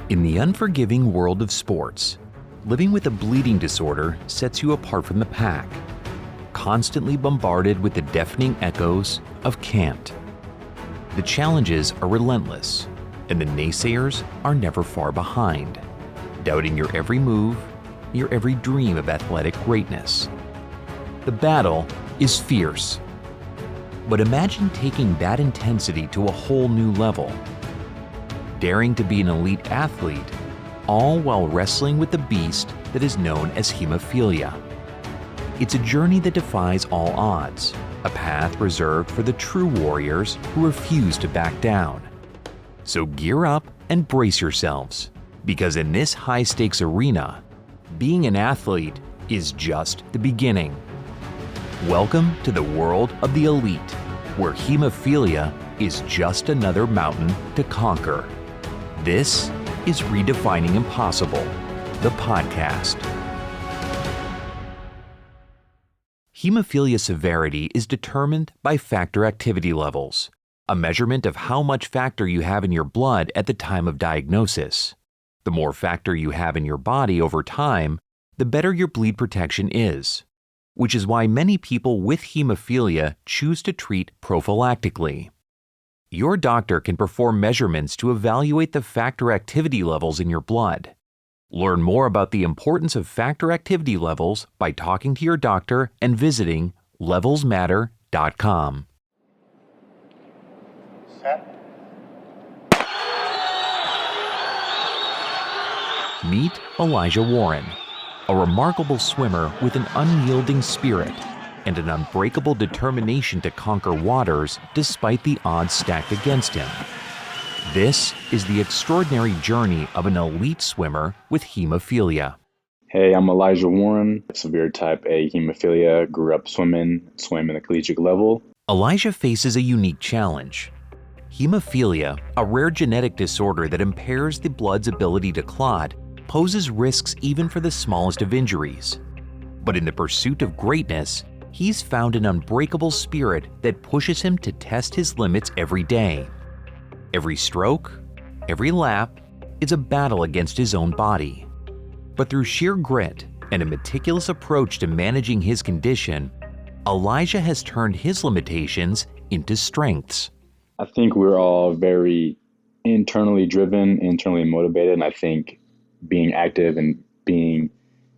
In the unforgiving world of sports, living with a bleeding disorder sets you apart from the pack, constantly bombarded with the deafening echoes of can't. The challenges are relentless, and the naysayers are never far behind, doubting your every move, your every dream of athletic greatness. The battle is fierce. But imagine taking that intensity to a whole new level. Daring to be an elite athlete, all while wrestling with the beast that is known as hemophilia. It's a journey that defies all odds, a path reserved for the true warriors who refuse to back down. So gear up and brace yourselves, because in this high-stakes arena, being an athlete is just the beginning. Welcome to the world of the elite, where hemophilia is just another mountain to conquer. This is Redefining Impossible, the podcast. Hemophilia severity is determined by factor activity levels, a measurement of how much factor you have in your blood at the time of diagnosis. The more factor you have in your body over time, the better your bleed protection is, which is why many people with hemophilia choose to treat prophylactically. Your doctor can perform measurements to evaluate the factor activity levels in your blood. Learn more about the importance of factor activity levels by talking to your doctor and visiting levelsmatter.com. Set. Meet Elijah Warren, a remarkable swimmer with an unyielding spirit and an unbreakable determination to conquer waters despite the odds stacked against him. This is the extraordinary journey of an elite swimmer with hemophilia. Hey, I'm Elijah Warren, severe type A hemophilia, grew up swam in the collegiate level. Elijah faces a unique challenge. Hemophilia, a rare genetic disorder that impairs the blood's ability to clot, poses risks even for the smallest of injuries. But in the pursuit of greatness, he's found an unbreakable spirit that pushes him to test his limits every day. Every stroke, every lap, is a battle against his own body. But through sheer grit and a meticulous approach to managing his condition, Elijah has turned his limitations into strengths. I think we're all very internally driven, internally motivated, and I think being active and being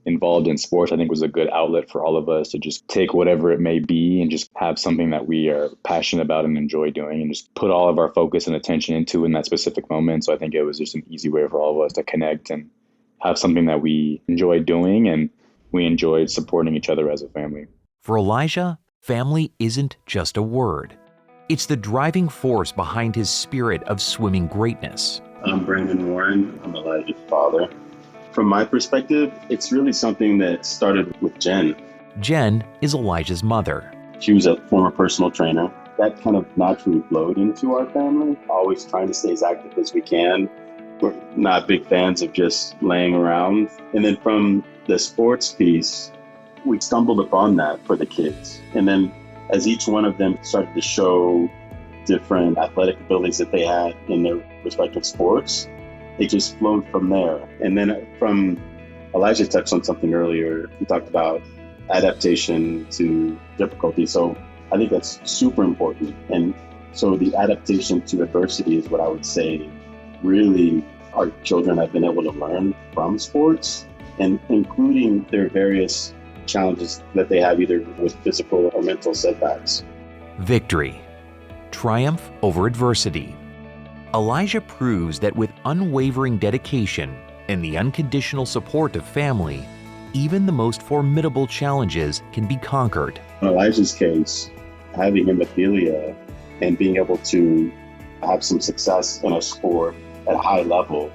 involved in sports, I think, was a good outlet for all of us to just take whatever it may be and just have something that we are passionate about and enjoy doing and just put all of our focus and attention into in that specific moment. So I think it was just an easy way for all of us to connect and have something that we enjoy doing, and we enjoyed supporting each other as a family. For Elijah, family isn't just a word. It's the driving force behind his spirit of swimming greatness. I'm Brandon Warren. I'm Elijah's father. From my perspective, it's really something that started with Jen. Jen is Elijah's mother. She was a former personal trainer. That kind of naturally flowed into our family, always trying to stay as active as we can. We're not big fans of just laying around. And then from the sports piece, we stumbled upon that for the kids. And then as each one of them started to show different athletic abilities that they had in their respective sports, it just flowed from there. And then from Elijah touched on something earlier. He talked about adaptation to difficulty. So I think that's super important. And so the adaptation to adversity is what I would say really our children have been able to learn from sports, and including their various challenges that they have either with physical or mental setbacks. Victory. Triumph over adversity. Elijah proves that with unwavering dedication and the unconditional support of family, even the most formidable challenges can be conquered. In Elijah's case, having hemophilia and being able to have some success in a sport at a high level,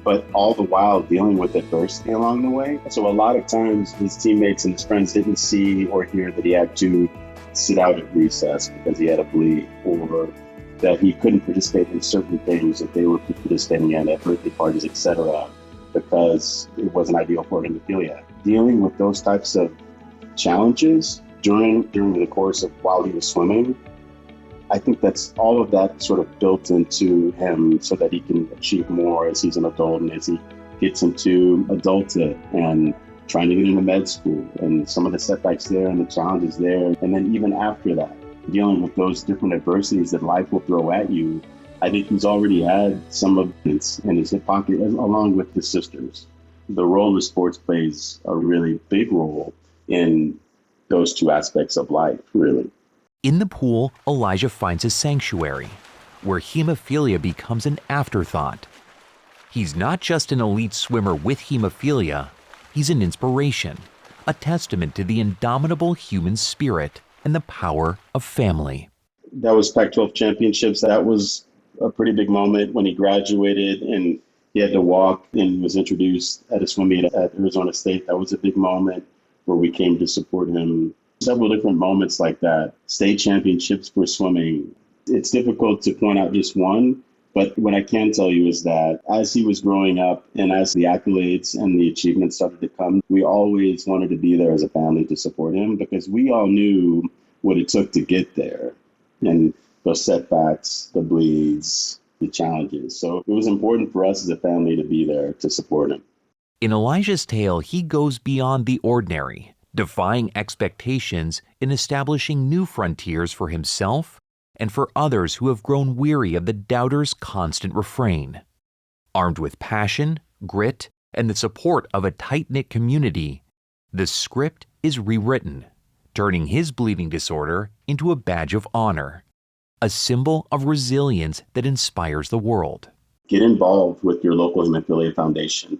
but all the while dealing with adversity along the way. So a lot of times his teammates and his friends didn't see or hear that he had to sit out at recess because he had a bleed, or that he couldn't participate in certain things that they were participating in at birthday parties, etc., because it wasn't ideal for hemophilia. Dealing with those types of challenges during the course of while he was swimming, I think that's all of that sort of built into him so that he can achieve more as he's an adult and as he gets into adulthood and trying to get into med school and some of the setbacks there and the challenges there. And then even after that, dealing with those different adversities that life will throw at you, I think he's already had some of this in his hip pocket along with his sisters. The role of sports plays a really big role in those two aspects of life, really. In the pool, Elijah finds a sanctuary where hemophilia becomes an afterthought. He's not just an elite swimmer with hemophilia, he's an inspiration, a testament to the indomitable human spirit and the power of family. That was Pac-12 championships. That was a pretty big moment when he graduated and he had to walk and was introduced at a swim meet at Arizona State. That was a big moment where we came to support him. Several different moments like that. State championships for swimming. It's difficult to point out just one, but what I can tell you is that as he was growing up and as the accolades and the achievements started to come, we always wanted to be there as a family to support him because we all knew what it took to get there and those setbacks, the bleeds, the challenges. So it was important for us as a family to be there to support him. In Elijah's tale, he goes beyond the ordinary, defying expectations in establishing new frontiers for himself and for others who have grown weary of the doubter's constant refrain. Armed with passion, grit, and the support of a tight-knit community, the script is rewritten, turning his bleeding disorder into a badge of honor, a symbol of resilience that inspires the world. Get involved with your local hemophilia foundation.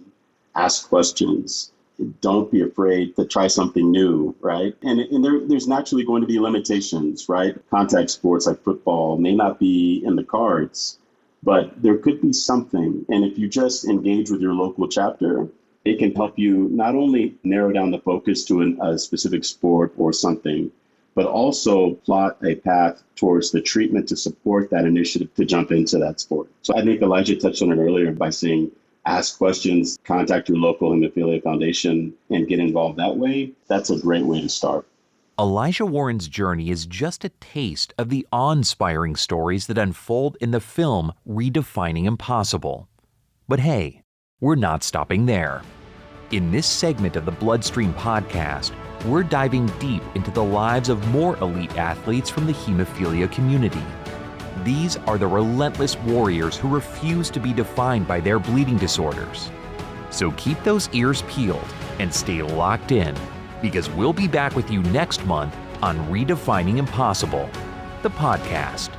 Ask questions. Don't be afraid to try something new, right? And there's naturally going to be limitations, right? Contact sports like football may not be in the cards, but there could be something. And if you just engage with your local chapter, it can help you not only narrow down the focus to a specific sport or something, but also plot a path towards the treatment to support that initiative to jump into that sport. So I think Elijah touched on it earlier by saying, ask questions, contact your local hemophilia foundation, and get involved that way. That's a great way to start. Elijah Warren's journey is just a taste of the awe-inspiring stories that unfold in the film Redefining Impossible. But hey, we're not stopping there. In this segment of the BloodStream podcast, we're diving deep into the lives of more elite athletes from the hemophilia community. These are the relentless warriors who refuse to be defined by their bleeding disorders. So keep those ears peeled and stay locked in, because we'll be back with you next month on Redefining Impossible, the podcast.